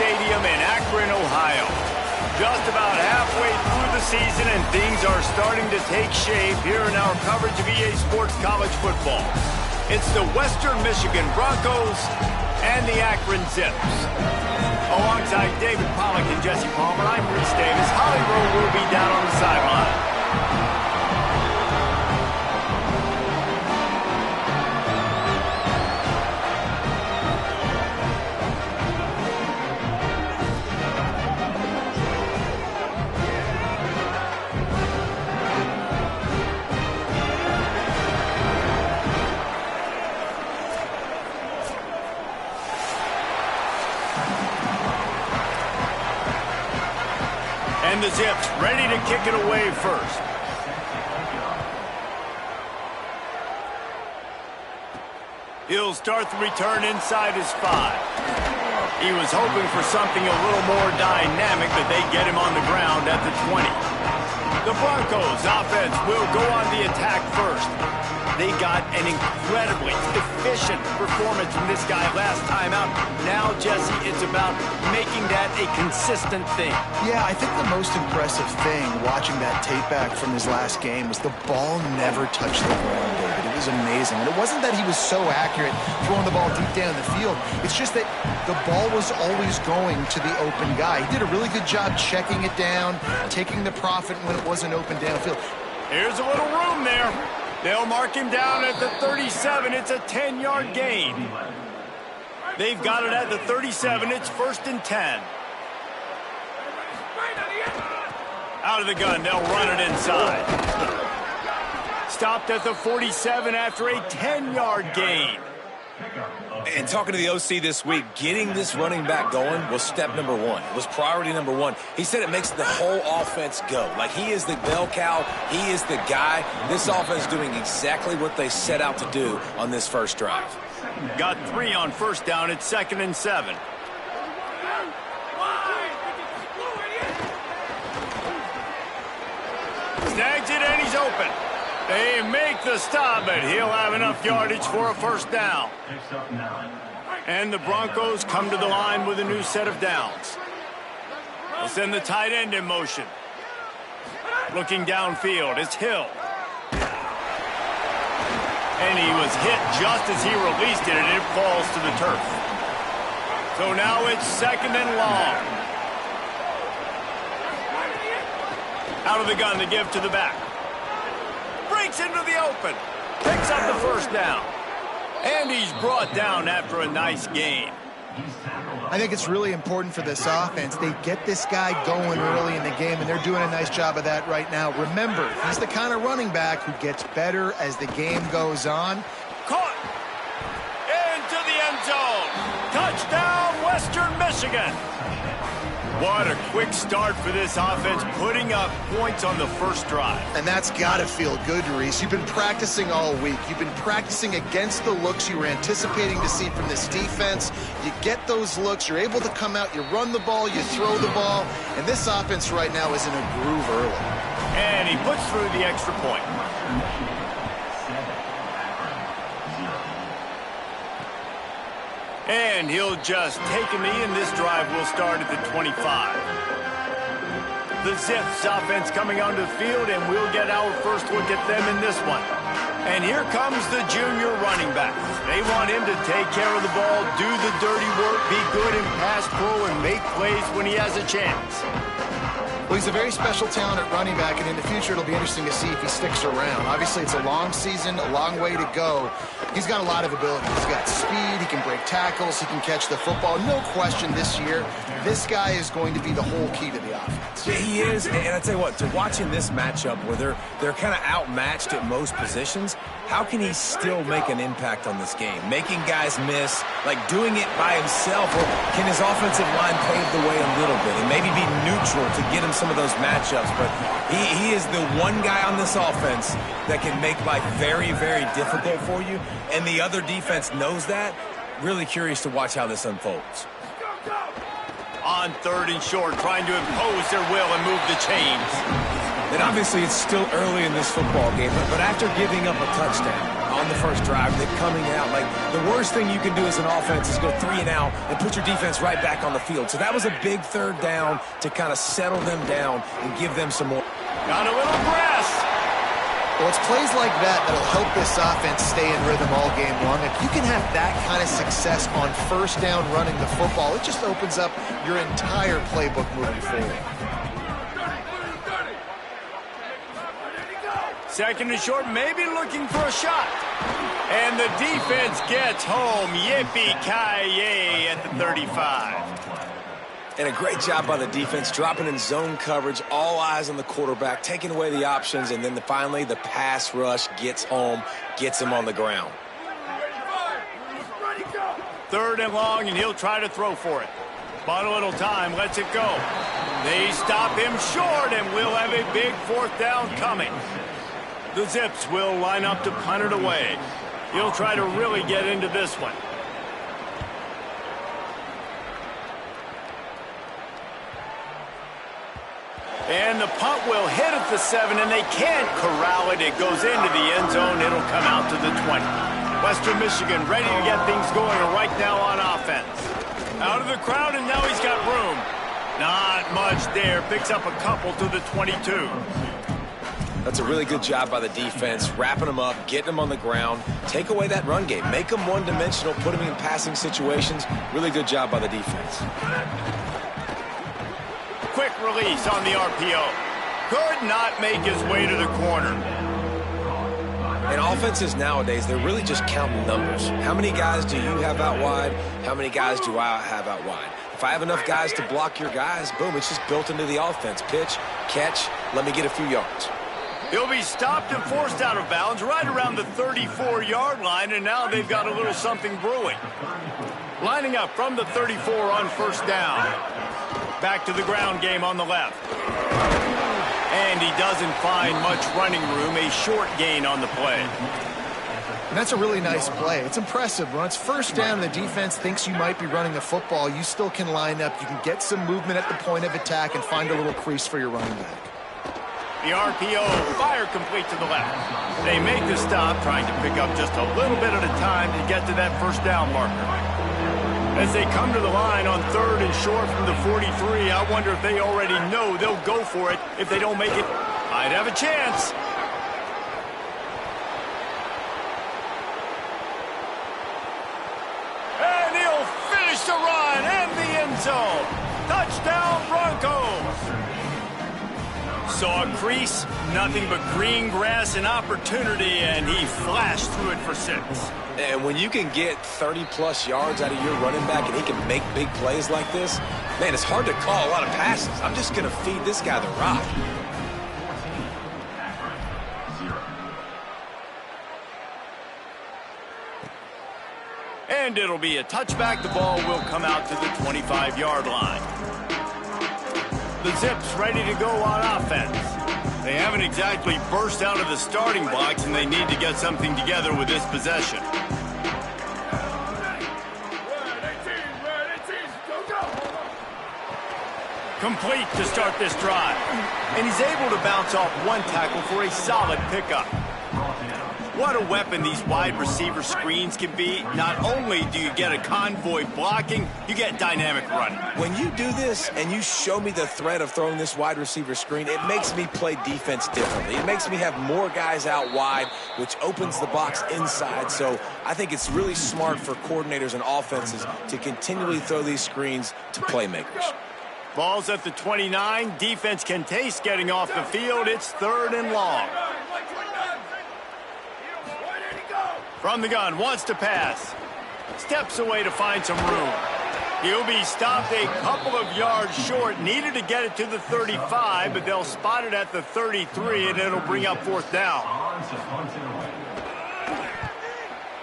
Stadium in Akron, Ohio. Just about halfway through the season, and things are starting to take shape here in our coverage of EA Sports College Football. It's the Western Michigan Broncos and the Akron Zips. Alongside David Pollack and Jesse Palmer, I'm Rich Davis. Holly Rowe will be down on the sideline. And the Zips ready to kick it away first. He'll start the return inside his 5. He was hoping for something a little more dynamic, but they get him on the ground at the 20. The Broncos offense will go on the attack first. They got an incredibly efficient performance from this guy last time out. Now, Jesse, it's about making that a consistent thing. Yeah, I think the most impressive thing watching that tape back from his last game was the ball never touched the ground, David. It was amazing. And it wasn't that he was so accurate throwing the ball deep down the field. It's just that the ball was always going to the open guy. He did a really good job checking it down, taking the profit when it wasn't open downfield. Here's a little room there. They'll mark him down at the 37. It's a 10-yard gain. They've got it at the 37. It's 1st and 10. Out of the gun. They'll run it inside. Stopped at the 47 after a 10-yard gain. And talking to the OC this week, getting this running back going was step number 1. It was priority number 1. He said it makes the whole offense go. Like, he is the bell cow. He is the guy. This offense is doing exactly what they set out to do on this first drive. Got 3 on first down. It's 2nd and 7. Snags it, and he's open. They make the stop, but he'll have enough yardage for a first down. And the Broncos come to the line with a new set of downs. They'll send the tight end in motion. Looking downfield, it's Hill. And he was hit just as he released it, and it falls to the turf. So now it's 2nd and long. Out of the gun to give to the back. Breaks into the open. Picks up the first down. And he's brought down after a nice gain. I think it's really important for this offense. They get this guy going early in the game, and they're doing a nice job of that right now. Remember, he's the kind of running back who gets better as the game goes on. Caught. Into the end zone. Touchdown, Western Michigan. What a quick start for this offense, putting up points on the first drive. And that's got to feel good, Reese. You've been practicing all week. You've been practicing against the looks you were anticipating to see from this defense. You get those looks. You're able to come out. You run the ball. You throw the ball. And this offense right now is in a groove early. And he puts through the extra point. And he'll just take a knee, and this drive will start at the 25. The Zips offense coming onto the field, and we'll get our first look at them in this one. And here comes the junior running back. They want him to take care of the ball, do the dirty work, be good in pass pro, and make plays when he has a chance. Well, he's a very special talent at running back, and in the future it'll be interesting to see if he sticks around. Obviously, it's a long season, a long way to go. He's got a lot of ability. He's got speed, he can break tackles, he can catch the football. No question this year, this guy is going to be the whole key to the offense. Yeah, he is, and I tell you what, to watching this matchup where they're kind of outmatched at most positions, how can he still make an impact on this game? Making guys miss, like doing it by himself, or can his offensive line pave the way a little bit and maybe be neutral to get him some of those matchups? But he is the one guy on this offense that can make life very, very difficult for you, and the other defense knows that. Really curious to watch how this unfolds. On 3rd and short, trying to impose their will and move the chains. And obviously it's still early in this football game, but after giving up a touchdown on the first drive, they're coming out. Like, the worst thing you can do as an offense is go 3 and out and put your defense right back on the field. So that was a big third down to kind of settle them down and give them some more. Got a little grass. Well, it's plays like that that'll help this offense stay in rhythm all game long. If you can have that kind of success on first down running the football, it just opens up your entire playbook moving forward. Second and short, maybe looking for a shot. And the defense gets home. Yippee-ki-yay at the 35. And a great job by the defense, dropping in zone coverage, all eyes on the quarterback, taking away the options, and then finally the pass rush gets home, gets him on the ground. Third and long, and he'll try to throw for it. But a little time, lets it go. They stop him short, and we'll have a big fourth down coming. The Zips will line up to punt it away. He'll try to really get into this one. And the punt will hit at the 7, and they can't corral it. It goes into the end zone. It'll come out to the 20. Western Michigan ready to get things going right now on offense. Out of the crowd, and now he's got room. Not much there. Picks up a couple to the 22. That's a really good job by the defense, wrapping them up, getting them on the ground, take away that run game, make them one-dimensional, put them in passing situations. Really good job by the defense. Quick release on the RPO. Could not make his way to the corner. And offenses nowadays, they're really just counting numbers. How many guys do you have out wide? How many guys do I have out wide? If I have enough guys to block your guys, boom, it's just built into the offense. Pitch, catch, let me get a few yards. He'll be stopped and forced out of bounds right around the 34-yard line, and now they've got a little something brewing. Lining up from the 34 on first down. Back to the ground game on the left. And he doesn't find much running room, a short gain on the play. And that's a really nice play. It's impressive. When it's first down, the defense thinks you might be running the football. You still can line up. You can get some movement at the point of attack and find a little crease for your running back. The RPO, fire complete to the left. They make the stop, trying to pick up just a little bit at a time to get to that first down marker. As they come to the line on third and short from the 43, I wonder if they already know they'll go for it. If they don't make it, might have a chance. And he'll finish the run and the end zone. Touchdown Broncos. Saw a crease, nothing but green grass and opportunity, and he flashed through it for 6. And when you can get 30-plus yards out of your running back and he can make big plays like this, man, it's hard to call a lot of passes. I'm just going to feed this guy the rock. And it'll be a touchback. The ball will come out to the 25-yard line. The Zips ready to go on offense. They haven't exactly burst out of the starting blocks, and they need to get something together with this possession. Complete to start this drive. And he's able to bounce off one tackle for a solid pickup. What a weapon these wide receiver screens can be. Not only do you get a convoy blocking, you get dynamic running. When you do this and you show me the threat of throwing this wide receiver screen, it makes me play defense differently. It makes me have more guys out wide, which opens the box inside. So I think it's really smart for coordinators and offenses to continually throw these screens to playmakers. Ball's at the 29. Defense can taste getting off the field. It's third and long. From the gun, wants to pass. Steps away to find some room. He'll be stopped a couple of yards short. Needed to get it to the 35, but they'll spot it at the 33, and it'll bring up fourth down.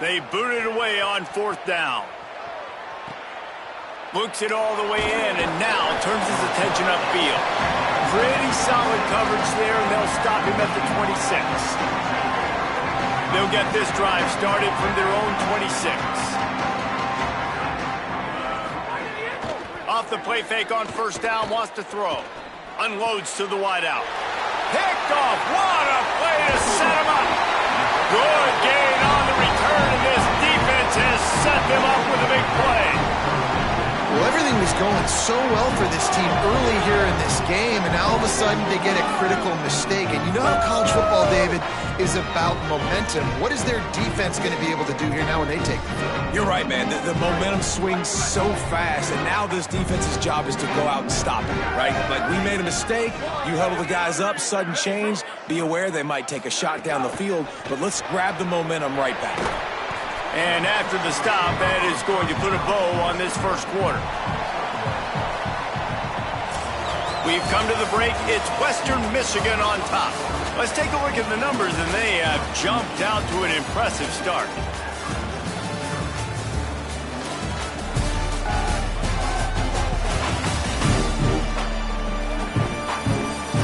They boot it away on fourth down. Looks it all the way in, and now turns his attention upfield. Pretty solid coverage there, and they'll stop him at the 26. They'll get this drive started from their own 26. Off the play fake on first down, wants to throw. Unloads to the wideout. Picked off. What a play to set him up. Good gain on the has set them up with a big play. Well, everything was going so well for this team early here in this game, and now all of a sudden they get a critical mistake. And you know how college football, David, is about momentum. What is their defense going to be able to do here now when they take the field? You're right, man. The momentum swings so fast, and now this defense's job is to go out and stop it, right? Like, we made a mistake. You huddle the guys up, sudden change. Be aware they might take a shot down the field, but let's grab the momentum right back. And after the stop, that is going to put a bow on this first quarter. We've come to the break. It's Western Michigan on top. Let's take a look at the numbers, and they have jumped out to an impressive start.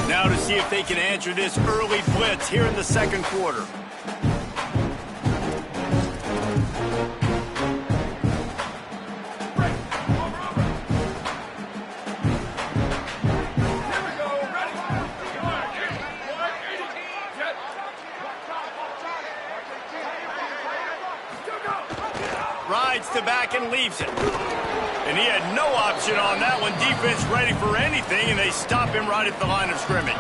Now to see if they can answer this early blitz here in the second quarter. Rides to back and leaves it. And he had no option on that one. Defense ready for anything, and they stop him right at the line of scrimmage.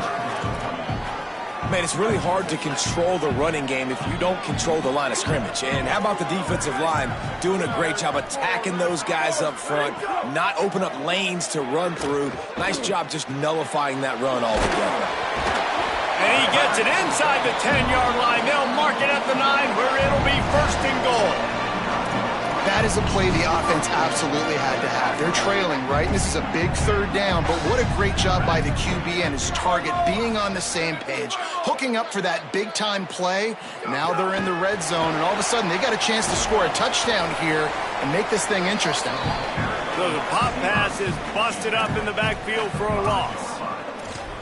Man, it's really hard to control the running game if you don't control the line of scrimmage. And how about the defensive line doing a great job attacking those guys up front, not open up lanes to run through. Nice job just nullifying that run altogether. And he gets it inside the 10-yard line. They'll mark it at the 9 where it'll be first and goal. That is a play the offense absolutely had to have. They're trailing, right? And this is a big third down, but what a great job by the QB and his target being on the same page, hooking up for that big-time play. Now they're in the red zone, and all of a sudden they got a chance to score a touchdown here and make this thing interesting. So the pop pass is busted up in the backfield for a loss.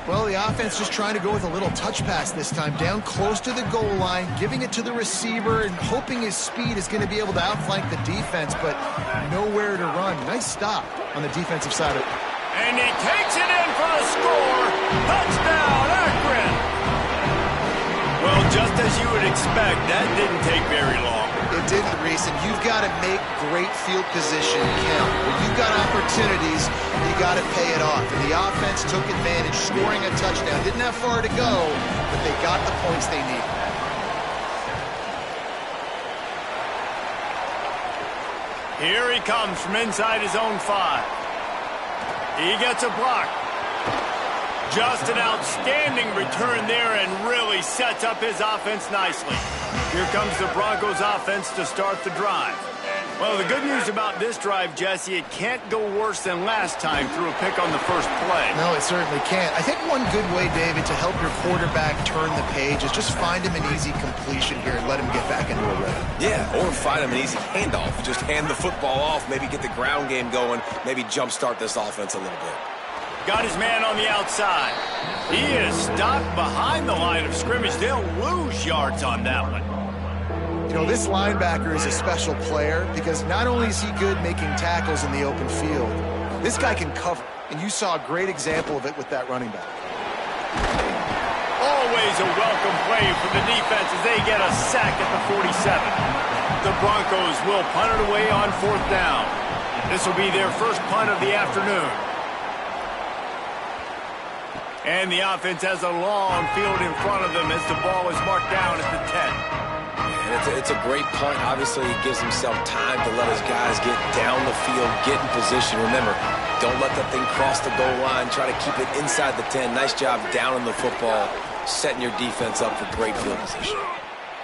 Well, the offense just trying to go with a little touch pass this time, down close to the goal line, giving it to the receiver and hoping his speed is going to be able to outflank the defense, but nowhere to run. Nice stop on the defensive side of it. And he takes it in for the score. Touchdown, Akron! Well, just as you would expect, that didn't take very long. It didn't, Reese, and you've got to make great field position count. When you've got opportunities, you got to pay it off. And the offense took advantage, scoring a touchdown. Didn't have far to go, but they got the points they needed. Here he comes from inside his own 5. He gets a block. Just an outstanding return there and really sets up his offense nicely. Here comes the Broncos offense to start the drive. Well, the good news about this drive, Jesse, it can't go worse than last time through a pick on the first play. No, it certainly can't. I think one good way, David, to help your quarterback turn the page is just find him an easy completion here and let him get back into a rhythm. Yeah, or find him an easy handoff. Just hand the football off, maybe get the ground game going, maybe jumpstart this offense a little bit. Got his man on the outside. He is stopped behind the line of scrimmage. They'll lose yards on that one. You know, this linebacker is a special player because not only is he good making tackles in the open field, this guy can cover. And you saw a great example of it with that running back. Always a welcome play for the defense as they get a sack at the 47. The Broncos will punt it away on 4th down. This will be their first punt of the afternoon. And the offense has a long field in front of them as the ball is marked down at the 10. And it's a great punt. Obviously, he gives himself time to let his guys get down the field, get in position. Remember, don't let that thing cross the goal line. Try to keep it inside the 10. Nice job down in the football, setting your defense up for great field position.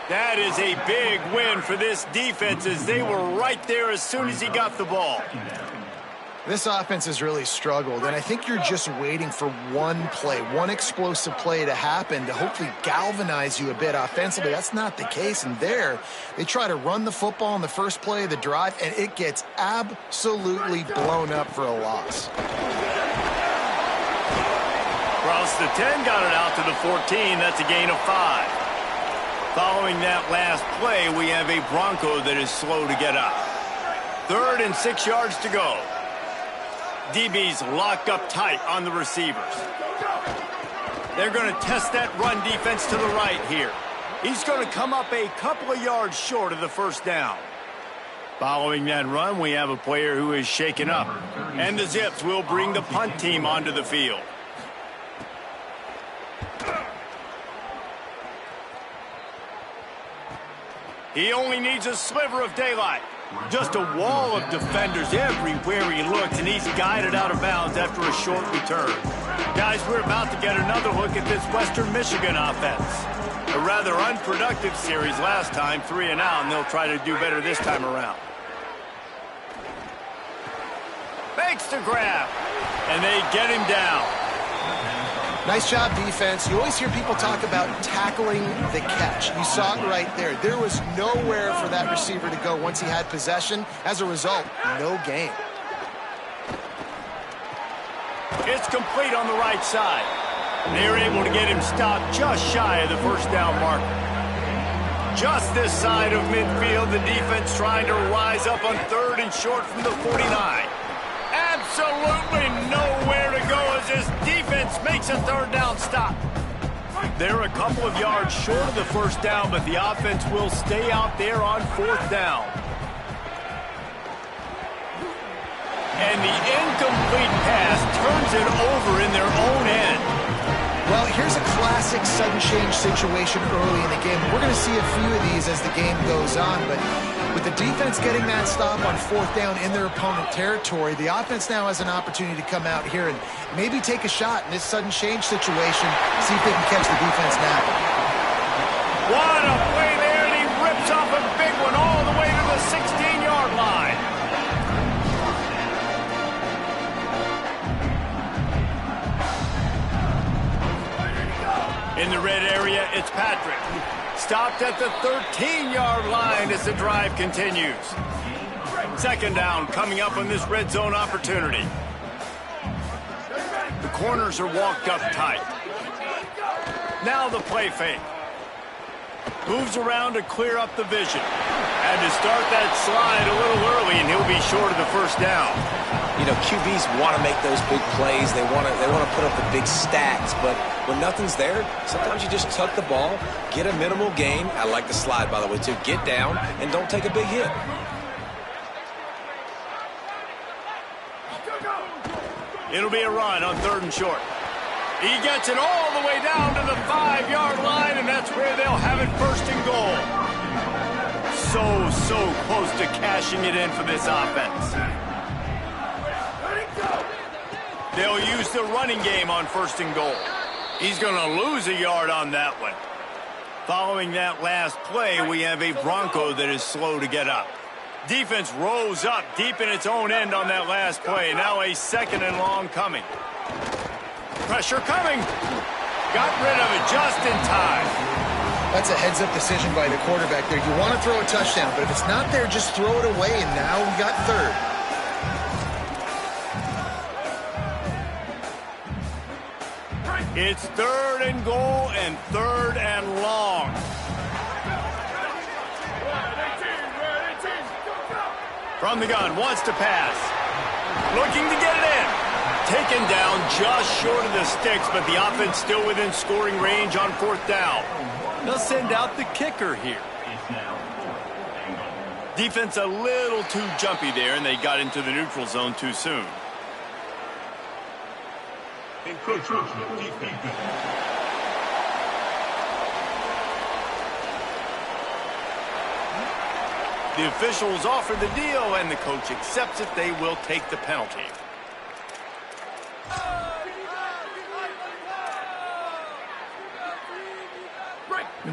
That is a big win for this defense as they were right there as soon as he got the ball. This offense has really struggled, and I think you're just waiting for one play, one explosive play to happen to hopefully galvanize you a bit offensively. That's not the case, and there, they try to run the football in the first play of the drive, and it gets absolutely blown up for a loss. Across the 10, got it out to the 14. That's a gain of 5. Following that last play, we have a Bronco that is slow to get up. 3rd and 6 yards to go. DB's locked up tight on the receivers. They're going to test that run defense to the right here. He's going to come up a couple of yards short of the first down. Following that run, we have a player who is shaken up. And the Zips will bring the punt team onto the field. He only needs a sliver of daylight. Just a wall of defenders everywhere he looks, and he's guided out of bounds after a short return. Guys, we're about to get another look at this Western Michigan offense. A rather unproductive series last time, 3 and out, and they'll try to do better this time around. Makes the grab, and they get him down. Nice job, defense. You always hear people talk about tackling the catch. You saw it right there. There was nowhere for that receiver to go once he had possession. As a result, no gain. It's complete on the right side. They're able to get him stopped just shy of the first down marker. Just this side of midfield, the defense trying to rise up on 3rd and short from the 49. Absolutely nowhere to go as this defense makes a 3rd down stop. They're a couple of yards short of the first down, but the offense will stay out there on 4th down. And the incomplete pass turns it over in their own end. Well, here's a classic sudden change situation early in the game. We're going to see a few of these as the game goes on, but with the defense getting that stop on 4th down in their opponent territory, the offense now has an opportunity to come out here and maybe take a shot in this sudden change situation, see if they can catch the defense now. What a play there, and he rips off a big one all the way to the 16-yard line. In the red area, it's Patrick. Stopped at the 13-yard line as the drive continues. 2nd down coming up on this red zone opportunity. The corners are walked up tight. Now the play fake. Moves around to clear up the vision. Had to start that slide a little early, and he'll be short of the first down. You know, QBs want to make those big plays. They want to put up the big stats, but when nothing's there, sometimes you just tuck the ball, get a minimal gain. I like the slide, by the way, too. Get down and don't take a big hit. It'll be a run on 3rd and short. He gets it all the way down to the 5-yard line, and that's where they'll have it 1st and goal. So close to cashing it in for this offense. They'll use the running game on 1st and goal. He's going to lose a yard on that one. Following that last play, we have a Bronco that is slow to get up. Defense rose up deep in its own end on that last play. Now a 2nd and long coming. Pressure coming. Got rid of it just in time. That's a heads-up decision by the quarterback there. You want to throw a touchdown, but if it's not there, just throw it away, and now we got 3rd. It's 3rd and goal and 3rd and long. From the gun, wants to pass. Looking to get it in. Taken down just short of the sticks, but the offense still within scoring range on 4th down. They'll send out the kicker here. Defense a little too jumpy there, and they got into the neutral zone too soon. The officials offer the deal, and the coach accepts it. They will take the penalty.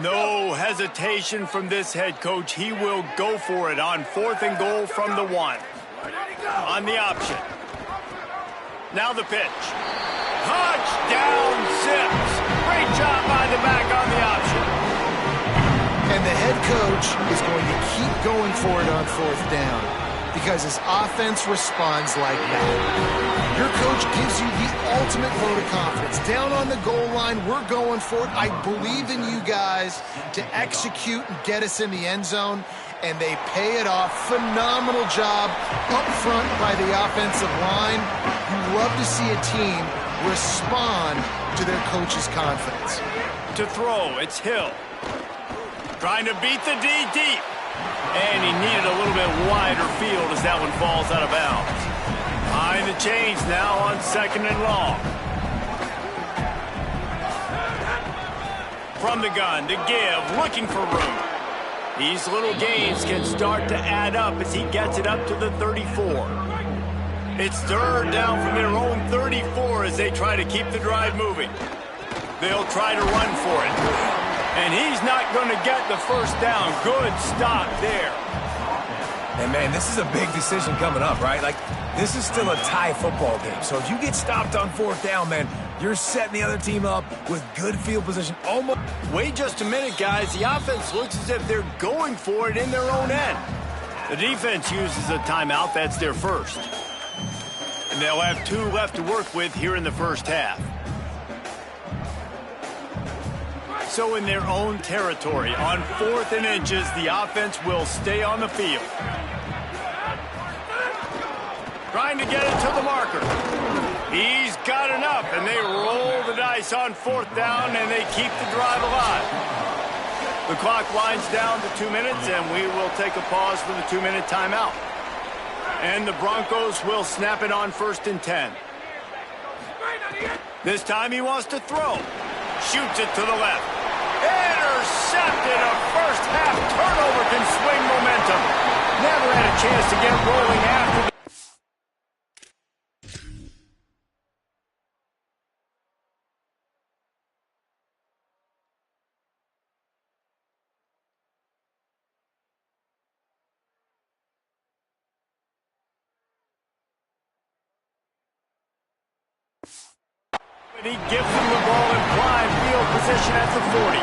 No hesitation from this head coach. He will go for it on 4th and goal from the 1. On the option. Now the pitch. Touchdown Zips. Great job by the back on the option. And the head coach is going to keep going for it on 4th down because his offense responds like that. Your coach gives you the ultimate vote of confidence. Down on the goal line, we're going for it. I believe in you guys to execute and get us in the end zone, and they pay it off. Phenomenal job up front by the offensive line. You love to see a team respond to their coach's confidence. To throw, it's Hill. Trying to beat the D deep. And he needed a little bit wider field as that one falls out of bounds. Behind the chains now on 2nd and long. From the gun to give, looking for room. These little gains can start to add up as he gets it up to the 34. It's 3rd down from their own 34 as they try to keep the drive moving. They'll try to run for it. And he's not going to get the first down. Good stop there. And, man, this is a big decision coming up, right? Like, this is still a tie football game. So if you get stopped on 4th down, man, you're setting the other team up with good field position. Almost. Wait just a minute, guys. The offense looks as if they're going for it in their own end. The defense uses a timeout. That's their first. And they'll have 2 left to work with here in the first half. So in their own territory, on 4th and inches, the offense will stay on the field. Trying to get it to the marker. He's got enough, and they roll the dice on 4th down, and they keep the drive alive. The clock winds down to 2 minutes, and we will take a pause for the 2-minute timeout. And the Broncos will snap it on 1st and 10. This time he wants to throw. Shoots it to the left. Intercepted. A first-half turnover can swing momentum. Never had a chance to get rolling after the he gives him the ball in prime field position at the 40.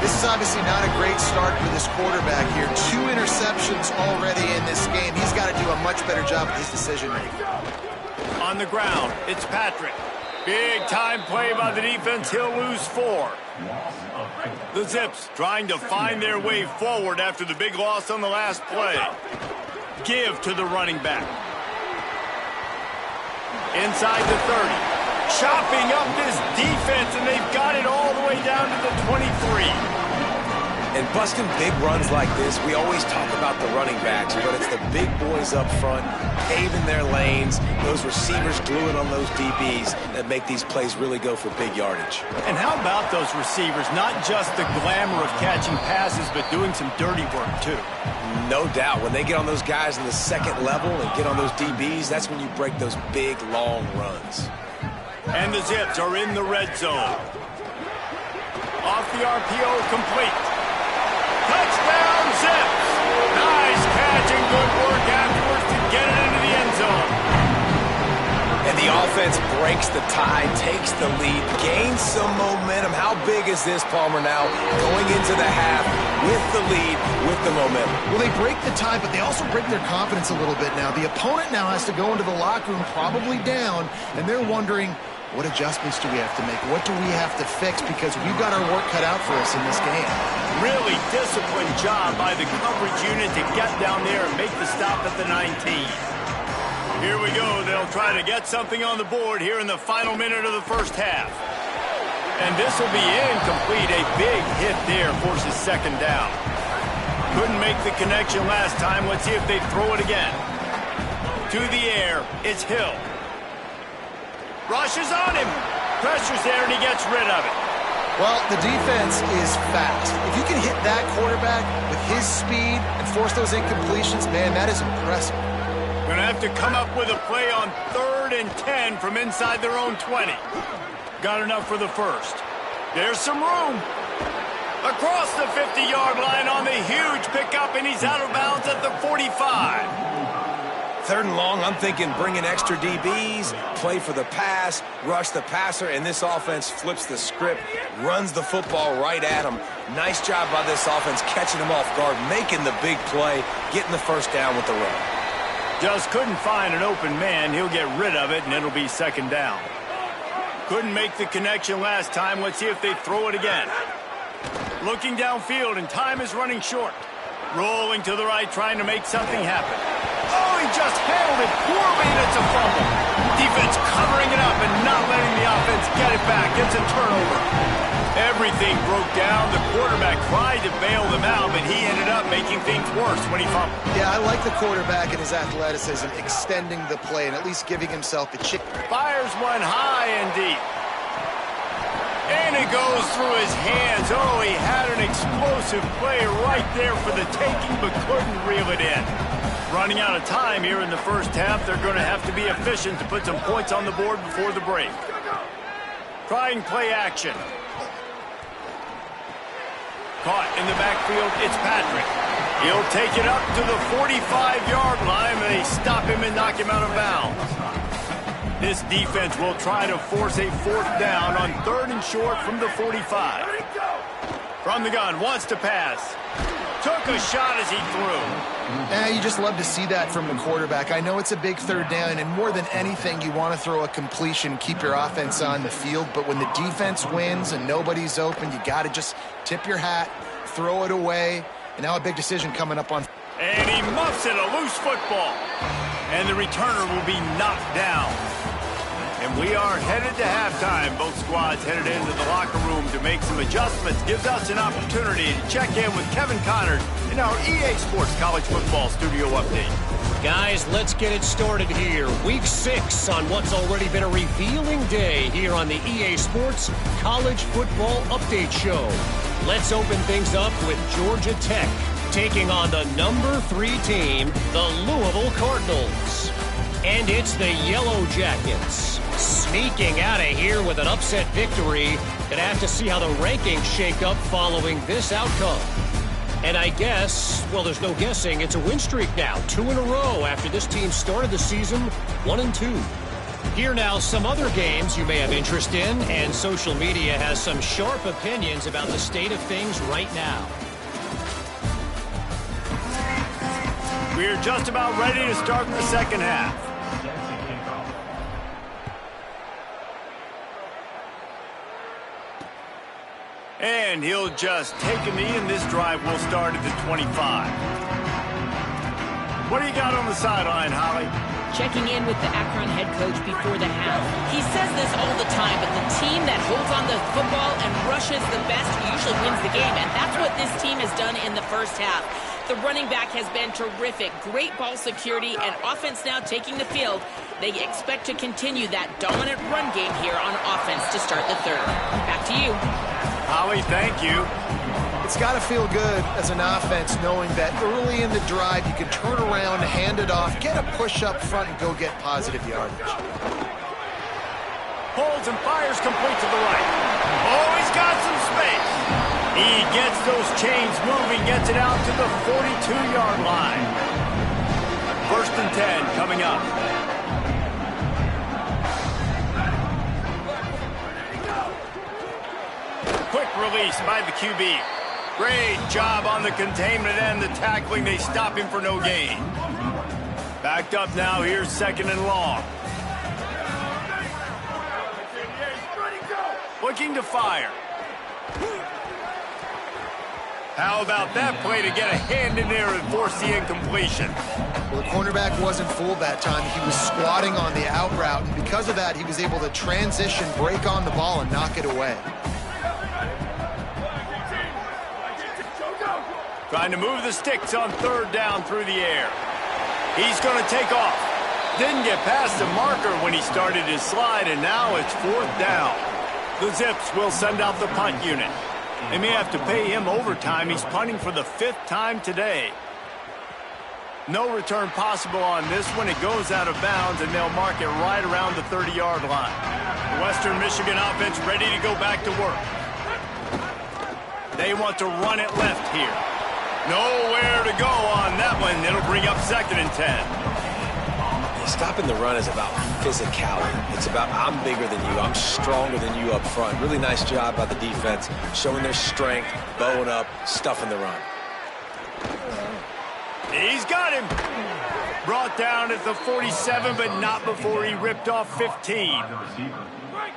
This is obviously not a great start for this quarterback here. 2 interceptions already in this game. He's got to do a much better job with his decision-making. On the ground, it's Patrick. Big time play by the defense. He'll lose 4. The Zips trying to find their way forward after the big loss on the last play. Give to the running back. Inside the 30. Chopping up this defense, and they've got it all the way down to the 23. And busting big runs like this, we always talk about the running backs, but it's the big boys up front, paving their lanes, those receivers gluing on those DBs that make these plays really go for big yardage. And how about those receivers? Not just the glamour of catching passes, but doing some dirty work, too. No doubt. When they get on those guys in the 2nd level and get on those DBs, that's when you break those big, long runs. And the Zips are in the red zone. Off the RPO, complete. Touchdown, Zips! Nice catch and good work afterwards to get it into the end zone. And the offense breaks the tie, takes the lead, gains some momentum. How big is this, Palmer, now? Going into the half with the lead, with the momentum. Well, they break the tie, but they also break their confidence a little bit now. The opponent now has to go into the locker room probably down, and they're wondering, what adjustments do we have to make? What do we have to fix? Because we've got our work cut out for us in this game. Really disciplined job by the coverage unit to get down there and make the stop at the 19. Here we go. They'll try to get something on the board here in the final minute of the first half. And this will be incomplete. A big hit there forces 2nd down. Couldn't make the connection last time. Let's see if they throw it again. To the air, it's Hill. Rushes on him. Pressure's there, and he gets rid of it. Well, the defense is fast. If you can hit that quarterback with his speed and force those incompletions, man, that is impressive. Going to have to come up with a play on 3rd and 10 from inside their own 20. Got enough for the first. There's some room. Across the 50-yard line on the huge pickup, and he's out of bounds at the 45. 3rd and long, I'm thinking bring in extra DBs, play for the pass, rush the passer, and this offense flips the script, runs the football right at him. Nice job by this offense catching him off guard, making the big play, getting the first down with the run. Just couldn't find an open man. He'll get rid of it, and it'll be 2nd down. Couldn't make the connection last time. Let's see if they throw it again. Looking downfield, and time is running short. Rolling to the right, trying to make something happen. Oh, he just handled it poorly, and it's a fumble. Defense covering it up and not letting the offense get it back. It's a turnover. Everything broke down. The quarterback tried to bail them out, but he ended up making things worse when he fumbled. Yeah, I like the quarterback and his athleticism, extending the play and at least giving himself the chip. Fires one high and deep. And it goes through his hands. Oh, he had an explosive play right there for the taking, but couldn't reel it in. Running out of time here in the first half. They're going to have to be efficient to put some points on the board before the break. Trying play action. Caught in the backfield, it's Patrick. He'll take it up to the 45-yard line, and they stop him and knock him out of bounds. This defense will try to force a fourth down on 3rd and short from the 45. From the gun, wants to pass. Took a shot as he threw. You just love to see that from the quarterback. I know it's a big 3rd down, and more than anything, you want to throw a completion, keep your offense on the field. But when the defense wins and nobody's open, you got to just tip your hat, throw it away. And now a big decision coming up on. And he muffs it, a loose football. And the returner will be knocked down. And we are headed to halftime. Both squads headed into the locker room to make some adjustments. Gives us an opportunity to check in with Kevin Connors in our EA Sports College Football Studio Update. Guys, let's get it started here. Week 6 on what's already been a revealing day here on the EA Sports College Football Update Show. Let's open things up with Georgia Tech taking on the number 3 team, the Louisville Cardinals. And it's the Yellow Jackets sneaking out of here with an upset victory. Gonna have to see how the rankings shake up following this outcome. And I guess, well, there's no guessing, it's a win streak now. 2 in a row after this team started the season 1-2. Here now, some other games you may have interest in, and social media has some sharp opinions about the state of things right now. We're just about ready to start the second half. And he'll just take a knee, and this drive will start at the 25. What do you got on the sideline, Holly? Checking in with the Akron head coach before the half. He says this all the time, but the team that holds on to the football and rushes the best usually wins the game, and that's what this team has done in the first half. The running back has been terrific. Great ball security and offense now taking the field. They expect to continue that dominant run game here on offense to start the third. Back to you. Holly, thank you. It's got to feel good as an offense knowing that early in the drive you can turn around, hand it off, get a push up front, and go get positive yardage. Holds and fires complete to the right. Oh, he's got some space. He gets those chains moving, gets it out to the 42-yard line. 1st and 10 coming up. Quick release by the QB. Great job on the containment and the tackling. They stop him for no gain. Backed up now. Here's 2nd and long. Looking to fire. How about that play to get a hand in there and force the incompletion? Well, the cornerback wasn't fooled that time. He was squatting on the out route, and because of that, he was able to transition, break on the ball, and knock it away. Trying to move the sticks on 3rd down through the air. He's going to take off. Didn't get past the marker when he started his slide, and now it's 4th down. The Zips will send out the punt unit. They may have to pay him overtime. He's punting for the 5th time today. No return possible on this one. It goes out of bounds, and they'll mark it right around the 30-yard line. The Western Michigan offense ready to go back to work. They want to run it left here. Nowhere to go on that one. It'll bring up 2nd and 10. Stopping the run is about physicality. It's about I'm bigger than you. I'm stronger than you up front. Really nice job by the defense, showing their strength, bowing up, stuffing the run. He's got him. Brought down at the 47, but not before he ripped off 15.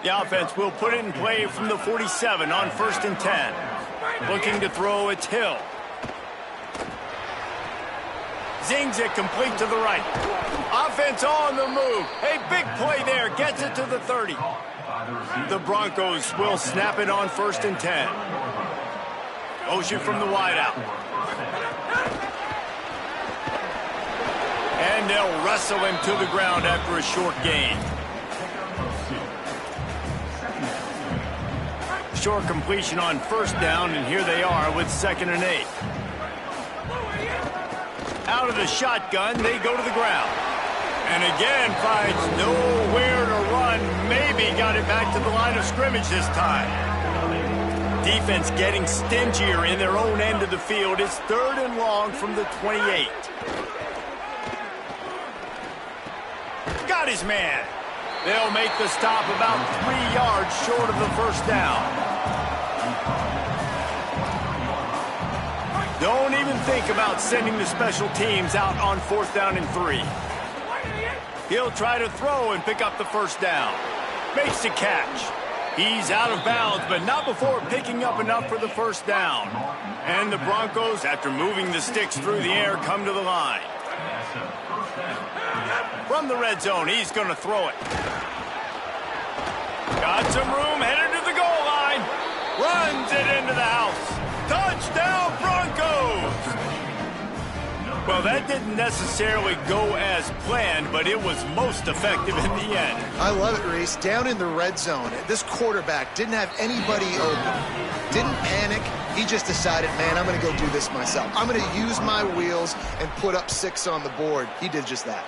The offense will put it in play from the 47 on 1st and 10. Looking to throw, it's Hill. Zings it complete to the right. Offense on the move. A big play there. Gets it to the 30. The Broncos will snap it on 1st and 10. Motion from the wideout. And they'll wrestle him to the ground after a short gain. Short completion on 1st down, and here they are with 2nd and 8. Out of the shotgun, they go to the ground. And again finds nowhere to run. Maybe got it back to the line of scrimmage this time. Defense getting stingier in their own end of the field. It's 3rd and long from the 28. Got his man. They'll make the stop about 3 yards short of the 1st down. Don't even think about sending the special teams out on 4th down and 3. He'll try to throw and pick up the 1st down. Makes the catch. He's out of bounds, but not before picking up enough for the 1st down. And the Broncos, after moving the sticks through the air, come to the line. From the red zone, he's going to throw it. Got some room, headed to the goal line. Runs it into the house. Touchdown, Broncos! Well, that didn't necessarily go as planned, but it was most effective in the end. I love it, Reese. Down in the red zone, this quarterback didn't have anybody open. Didn't panic. He just decided, man, I'm going to go do this myself. I'm going to use my wheels and put up 6 on the board. He did just that.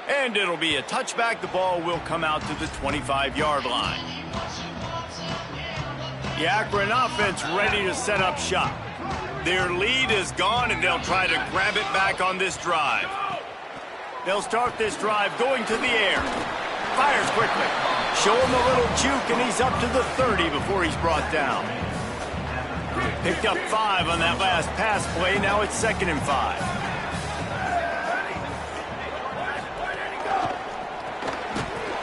And it'll be a touchback. The ball will come out to the 25-yard line. The Akron offense ready to set up shop. Their lead is gone, and they'll try to grab it back on this drive. They'll start this drive going to the air. Fires quickly. Show him a little juke, and he's up to the 30 before he's brought down. Picked up 5 on that last pass play. Now it's 2nd and 5.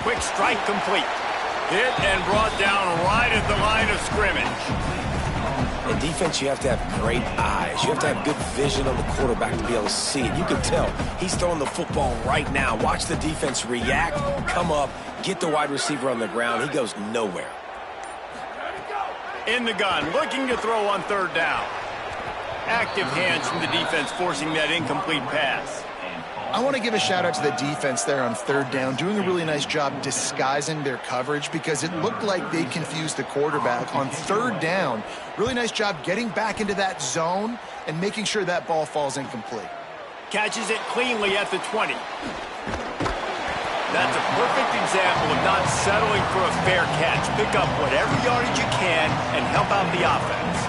Quick strike complete. Hit and brought down right at the line of scrimmage. In defense, you have to have great eyes. You have to have good vision on the quarterback to be able to see it. You can tell he's throwing the football right now. Watch the defense react, come up, get the wide receiver on the ground. He goes nowhere. In the gun, looking to throw on 3rd down. Active hands from the defense forcing that incomplete pass. I want to give a shout-out to the defense there on 3rd down, doing a really nice job disguising their coverage because it looked like they confused the quarterback on 3rd down. Really nice job getting back into that zone and making sure that ball falls incomplete. Catches it cleanly at the 20. That's a perfect example of not settling for a fair catch. Pick up whatever yardage you can and help out the offense.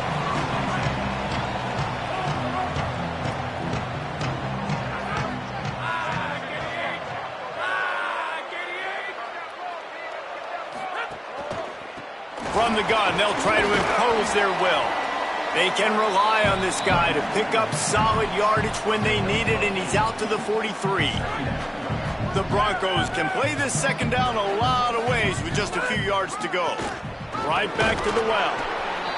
From the gun, they'll try to impose their will. They can rely on this guy to pick up solid yardage when they need it, and he's out to the 43. The Broncos can play this 2nd down a lot of ways with just a few yards to go. Right back to the well.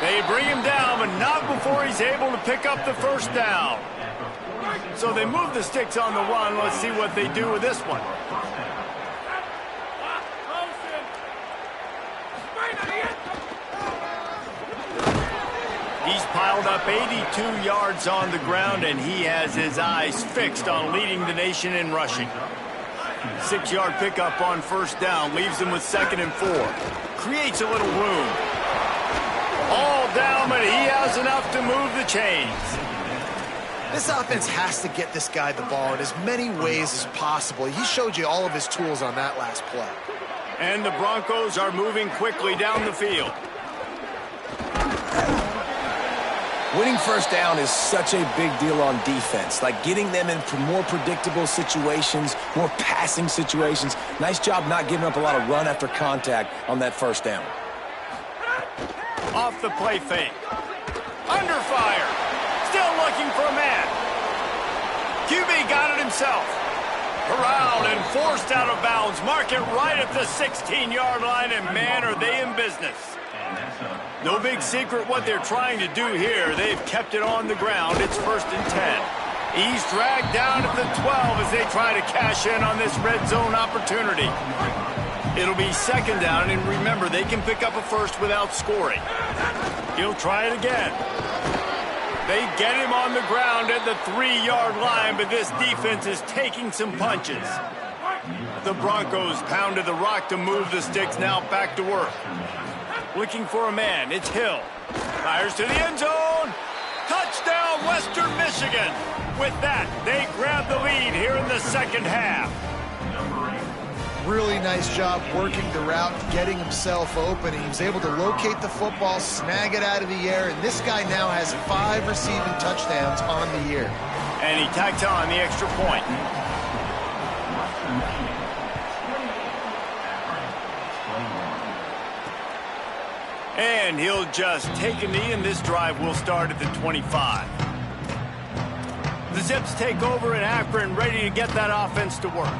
They bring him down, but not before he's able to pick up the 1st down. So they move the sticks on the run. Let's see what they do with this one. He's piled up 82 yards on the ground, and he has his eyes fixed on leading the nation in rushing. 6-yard pickup on 1st down leaves him with 2nd and 4. Creates a little room. All down, but he has enough to move the chains. This offense has to get this guy the ball in as many ways as possible. He showed you all of his tools on that last play. And the Broncos are moving quickly down the field. Winning 1st down is such a big deal on defense, like getting them in more predictable situations, more passing situations. Nice job not giving up a lot of run after contact on that 1st down. Off the play fake. Under fire. Still looking for a man. QB got it himself. Corralled and forced out of bounds. Mark it right at the 16-yard line, and man, are they in business. No big secret what they're trying to do here. They've kept it on the ground. It's 1st and 10. He's dragged down at the 12 as they try to cash in on this red zone opportunity. It'll be second down, and remember, they can pick up a first without scoring. He'll try it again. They get him on the ground at the 3-yard line, but this defense is taking some punches. The Broncos pounded the rock to move the sticks, now back to work. Looking for a man, it's Hill. Fires to the end zone. Touchdown, Western Michigan. With that, they grab the lead here in the second half. Really nice job working the route, getting himself open. He was able to locate the football, snag it out of the air, and this guy now has 5 receiving touchdowns on the year. And he tacks on the extra point. And he'll just take a knee, and this drive will start at the 25. The Zips take over in Akron, ready to get that offense to work.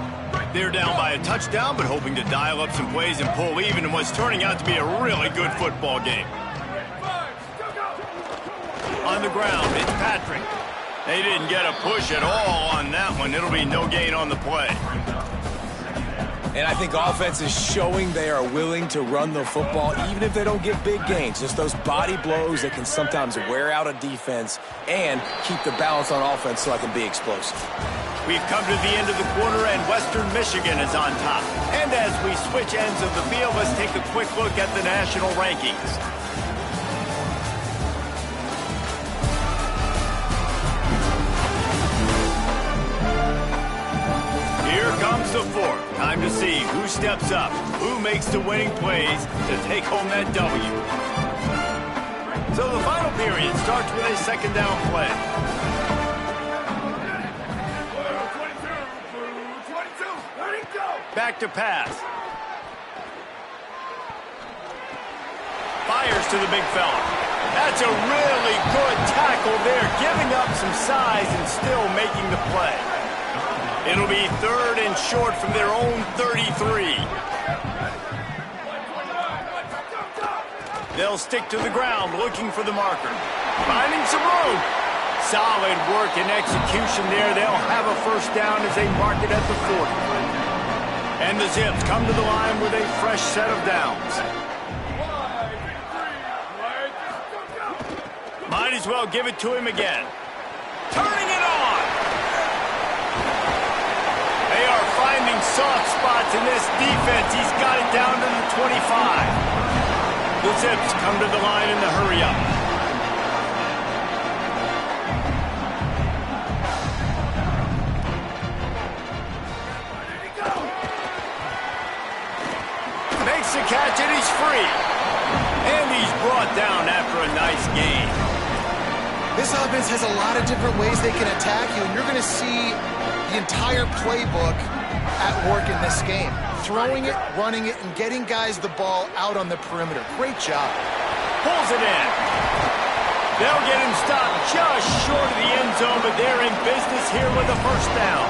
They're down by a touchdown, but hoping to dial up some plays and pull even in what's turning out to be a really good football game. On the ground, it's Patrick. They didn't get a push at all on that one. It'll be no gain on the play. And I think offense is showing they are willing to run the football, even if they don't get big gains. Just those body blows that can sometimes wear out a defense and keep the balance on offense so I can be explosive. We've come to the end of the quarter, and Western Michigan is on top. And as we switch ends of the field, let's take a quick look at the national rankings. Here comes the fourth. Time to see who steps up, who makes the winning plays to take home that W. So the final period starts with a second down play. Back to pass. Fires to the big fella. That's a really good tackle there, giving up some size and still making the play. It'll be third and short from their own 33. They'll stick to the ground looking for the marker. Finding some room. Solid work and execution there. They'll have a first down as they mark it at the 40. And the Zips come to the line with a fresh set of downs. Might as well give it to him again. Turning it on. They are finding soft spots in this defense. He's got it down to the 25. The Zips come to the line in the hurry-up. Makes the catch, and he's free. And he's brought down after a nice gain. This offense has a lot of different ways they can attack you, and you're going to see the entire playbook at work in this game. Throwing it, running it, and getting guys the ball out on the perimeter. Great job. Pulls it in. They'll get him stopped just short of the end zone, but they're in business here with a first down.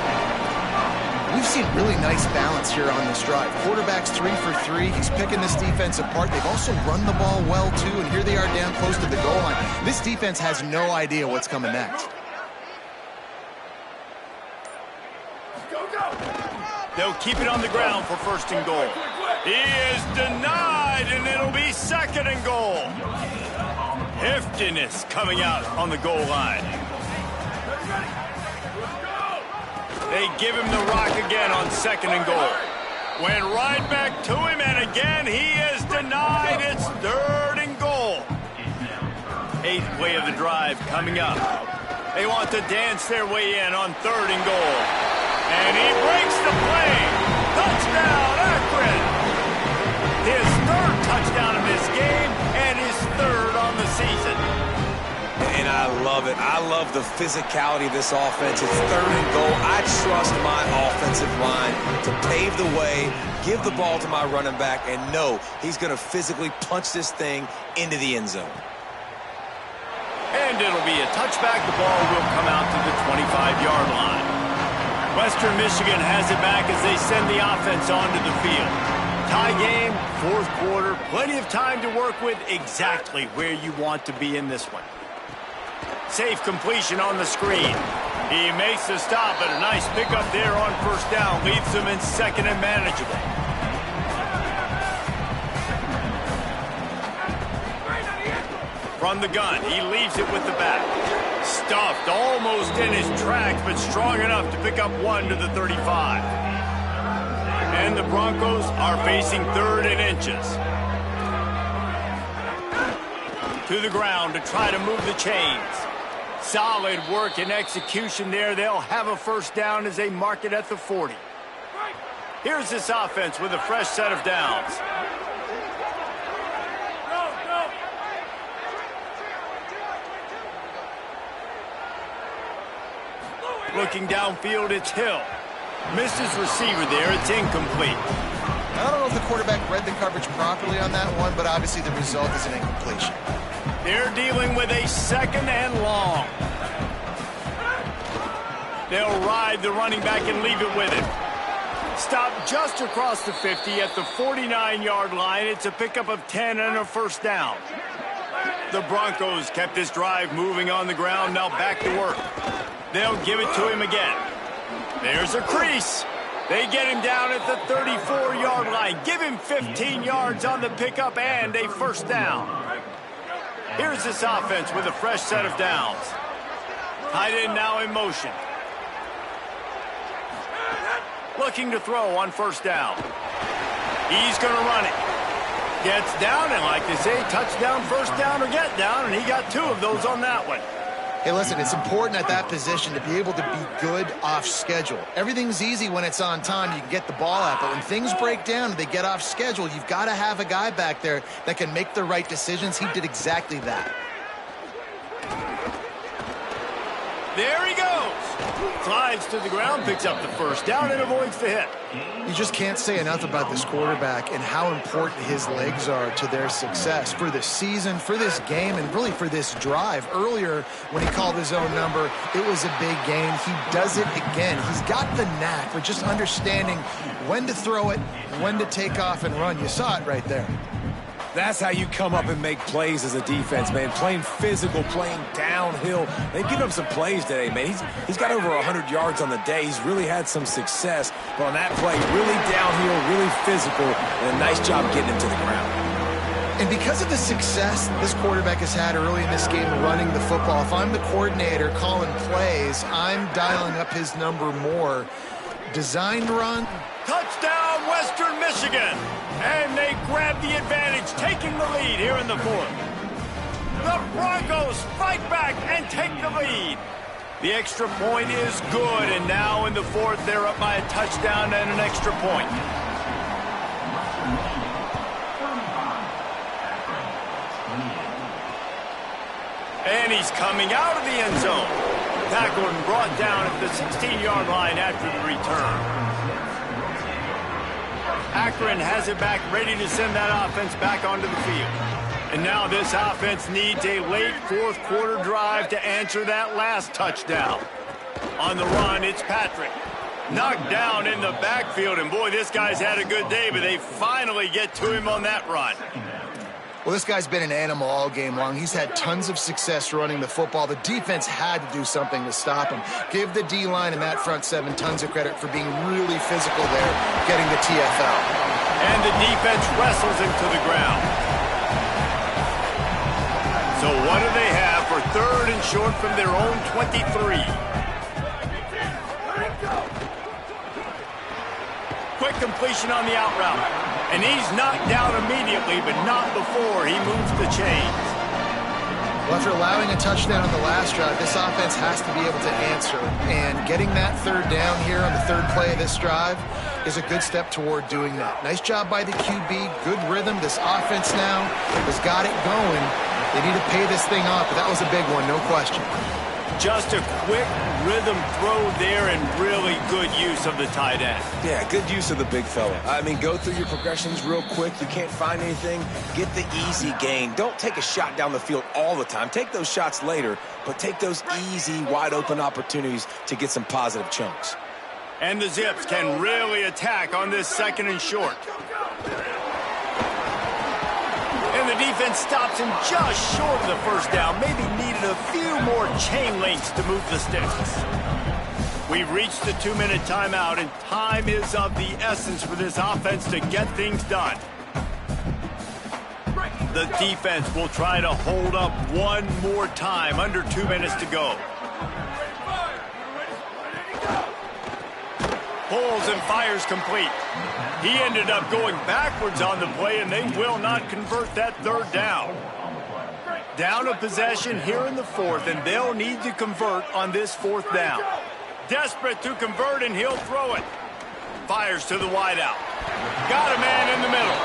We've seen really nice balance here on this drive. Quarterback's 3 for 3. He's picking this defense apart. They've also run the ball well, too, and here they are down close to the goal line. This defense has no idea what's coming next. They'll keep it on the ground for first and goal. He is denied, and it'll be second and goal. Heftiness coming out on the goal line. They give him the rock again on second and goal. Went right back to him, and again he is denied. It's third and goal. 8th play of the drive coming up. They want to dance their way in on third and goal. And he breaks the play. Touchdown, Akron. His third touchdown of this game and his third on the season. And I love it. I love the physicality of this offense. It's third and goal. I trust my offensive line to pave the way, give the ball to my running back, and know he's going to physically punch this thing into the end zone. And it'll be a touchback. The ball will come out to the 25-yard line. Western Michigan has it back as they send the offense onto the field. Tie game, fourth quarter, plenty of time to work with, exactly where you want to be in this one. Safe completion on the screen. He makes the stop, but a nice pickup there on first down. Leaves him in second and manageable. From the gun, he leaves it with the back. Stuffed almost in his tracks, but strong enough to pick up 1 to the 35. And the Broncos are facing 3rd and inches. To the ground to try to move the chains. Solid work and execution there. They'll have a first down as they mark it at the 40. Here's this offense with a fresh set of downs. Looking downfield, it's Hill. Misses receiver there. It's incomplete. I don't know if the quarterback read the coverage properly on that one, but obviously the result is an incompletion. They're dealing with a 2nd and long. They'll ride the running back and leave it with him. Stop just across the 50 at the 49-yard line. It's a pickup of 10 and a first down. The Broncos kept this drive moving on the ground. Now back to work. They'll give it to him again. There's a crease. They get him down at the 34-yard line. Give him 15 yards on the pickup and a first down. Here's this offense with a fresh set of downs. Tight end now in motion. Looking to throw on first down. He's going to run it. Gets down, and like they say, touchdown, first down, or get down, and he got 2 of those on that one. Hey, listen, it's important at that position to be able to be good off schedule. Everything's easy when it's on time. You can get the ball out. But when things break down and they get off schedule, you've got to have a guy back there that can make the right decisions. He did exactly that. There he goes. Slides to the ground, picks up the first down, and avoids the hit. You just can't say enough about this quarterback and how important his legs are to their success for the season, for this game, and really for this drive. Earlier, when he called his own number, it was a big gain. He does it again. He's got the knack for just understanding when to throw it, when to take off and run. You saw it right there. That's how you come up and make plays as a defense, man. Playing physical, playing downhill. They've given him some plays today, man. He's got over 100 yards on the day. He's really had some success. But on that play, really downhill, really physical, and a nice job getting him to the ground. And because of the success this quarterback has had early in this game running the football, if I'm the coordinator calling plays, I'm dialing up his number more. Designed run. Touchdown, Western Michigan. And they grab the advantage, taking the lead here in the 4th. The Broncos fight back and take the lead. The extra point is good, and now in the 4th, they're up by a touchdown and an extra point. And he's coming out of the end zone. Tackled and brought down at the 16-yard line after the return. Akron has it back, ready to send that offense back onto the field. And now this offense needs a late 4th quarter drive to answer that last touchdown. On the run, it's Patrick. Knocked down in the backfield, and boy, this guy's had a good day, but they finally get to him on that run. Well, this guy's been an animal all game long. He's had tons of success running the football. The defense had to do something to stop him. Give the D-line and that front 7 tons of credit for being really physical there, getting the TFL. And the defense wrestles him to the ground. So what do they have for 3rd and short from their own 23? Quick completion on the out route. And he's knocked down immediately, but not before he moves the chains. Well, after allowing a touchdown on the last drive, this offense has to be able to answer. And getting that 3rd down here on the 3rd play of this drive is a good step toward doing that. Nice job by the QB, good rhythm. This offense now has got it going. They need to pay this thing off, but that was a big one, no question. Just a quick rhythm throw there and really good use of the tight end. Yeah, good use of the big fella. I mean, go through your progressions real quick. You can't find anything. Get the easy gain. Don't take a shot down the field all the time. Take those shots later, but take those easy, wide-open opportunities to get some positive chunks. And the Zips can really attack on this 2nd and short. And the defense defense stops him just short of the first down. Maybe needed a few more chain links to move the sticks. We've reached the 2-minute timeout, and time is of the essence for this offense to get things done. The defense will try to hold up one more time. Under 2 minutes to go. Pulls and fires complete. He ended up going backwards on the play, and they will not convert that third down. Down a possession here in the fourth, and they'll need to convert on this fourth down. Desperate to convert, and he'll throw it. Fires to the wideout. Got a man in the middle.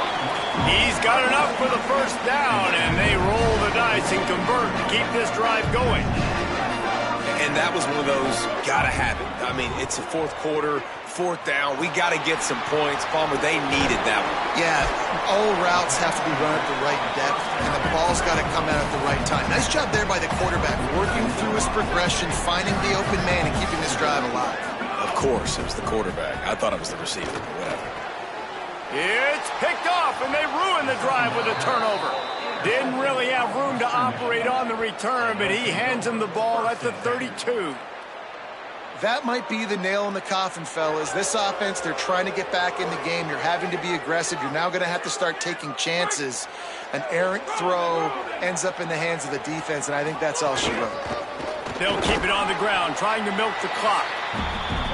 He's got enough for the first down, and they roll the dice and convert to keep this drive going. And that was one of those gotta have it. I mean, it's a fourth quarter, fourth down. We got to get some points. Palmer, they needed that one. Yeah, all routes have to be run at the right depth, and the ball's got to come out at the right time. Nice job there by the quarterback, working through his progression, finding the open man, and keeping this drive alive. Of course, it was the quarterback. I thought it was the receiver, but whatever. It's picked off, and they ruin the drive with a turnover. Didn't really have room to operate on the return, but he hands him the ball at the 32. That might be the nail in the coffin, fellas. This offense, they're trying to get back in the game. You're having to be aggressive. You're now going to have to start taking chances. An errant throw ends up in the hands of the defense, and I think that's all she wrote. They'll keep it on the ground, trying to milk the clock.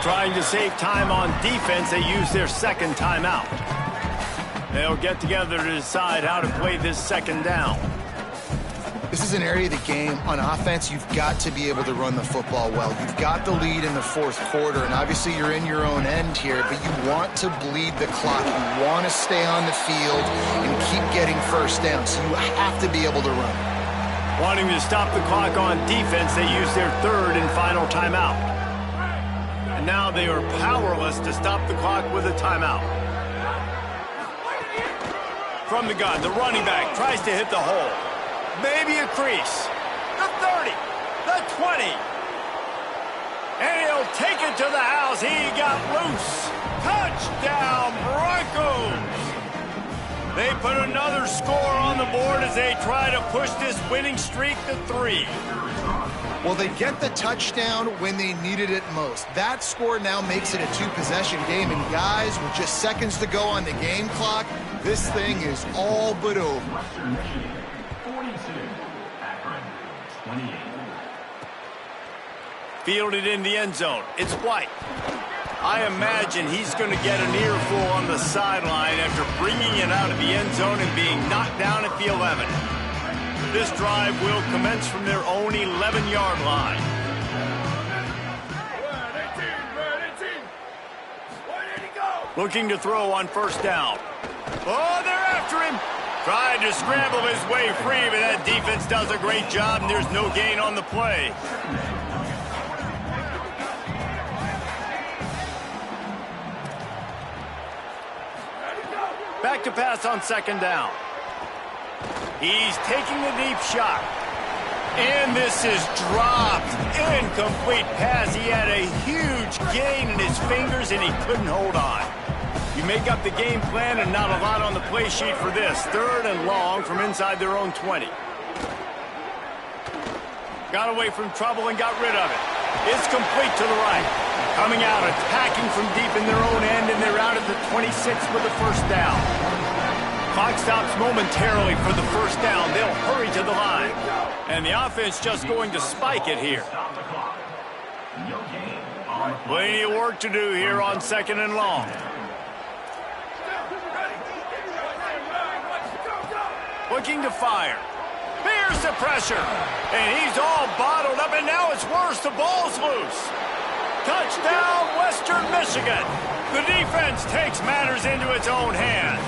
Trying to save time on defense, they use their second timeout. They'll get together to decide how to play this second down. This is an area of the game. On offense, you've got to be able to run the football well. You've got the lead in the fourth quarter, and obviously you're in your own end here, but you want to bleed the clock. You want to stay on the field and keep getting first down, so you have to be able to run. Wanting to stop the clock on defense, they use their third and final timeout. And now they are powerless to stop the clock with a timeout. From the gun, the running back tries to hit the hole. Maybe a crease. The 30, the 20. And he'll take it to the house. He got loose. Touchdown, Broncos. They put another score on the board as they try to push this winning streak to 3. Well, they get the touchdown when they needed it most. That score now makes it a 2-possession game. And guys, with just seconds to go on the game clock, this thing is all but over. Fielded in the end zone. It's White. I imagine he's going to get an earful on the sideline after bringing it out of the end zone and being knocked down at the 11. This drive will commence from their own 11-yard line. Looking to throw on first down. Oh, they're after him. Tried to scramble his way free, but that defense does a great job, and there's no gain on the play. Back to pass on second down. He's taking the deep shot. And this is dropped. Incomplete pass. He had a huge gain in his fingers, and he couldn't hold on. You make up the game plan, and not a lot on the play sheet for this. Third and long from inside their own 20. Got away from trouble and got rid of it. It's complete to the right. Coming out, attacking from deep in their own end, and they're out at the 26 with the first down. Clock stops momentarily for the first down. They'll hurry to the line. And the offense just going to spike it here. Plenty of work to do here on second and long. Looking to fire. Here's the pressure. And he's all bottled up, and now it's worse. The ball's loose. Touchdown, Western Michigan. The defense takes matters into its own hands.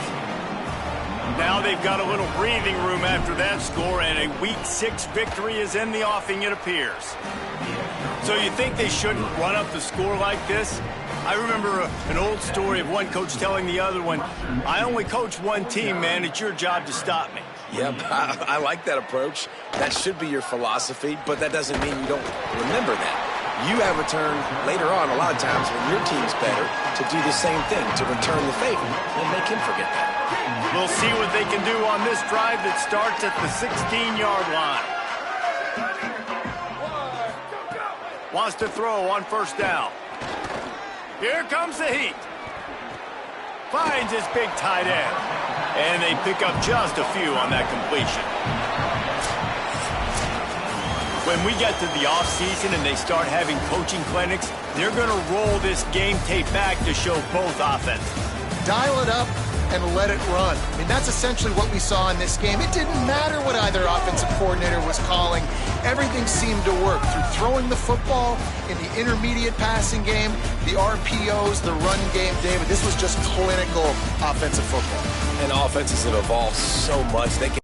Now they've got a little breathing room after that score, and a Week 6 victory is in the offing, it appears. So you think they shouldn't run up the score like this? I remember an old story of one coach telling the other one, I only coach one team, man. It's your job to stop me. Yep, I like that approach. That should be your philosophy, but that doesn't mean you don't remember that. You have returned later on a lot of times when your team's better to do the same thing, to return the favor and make him forget that. We'll see what they can do on this drive that starts at the 16-yard line. Wants to throw on first down. Here comes the heat. Finds his big tight end. And they pick up just a few on that completion. When we get to the offseason and they start having coaching clinics, they're going to roll this game tape back to show both offenses. Dial it up and let it run. I mean, that's essentially what we saw in this game. It didn't matter what either offensive coordinator was calling. Everything seemed to work through throwing the football in the intermediate passing game, the RPOs, the run game, David. This was just clinical offensive football. And offenses have evolved so much. They can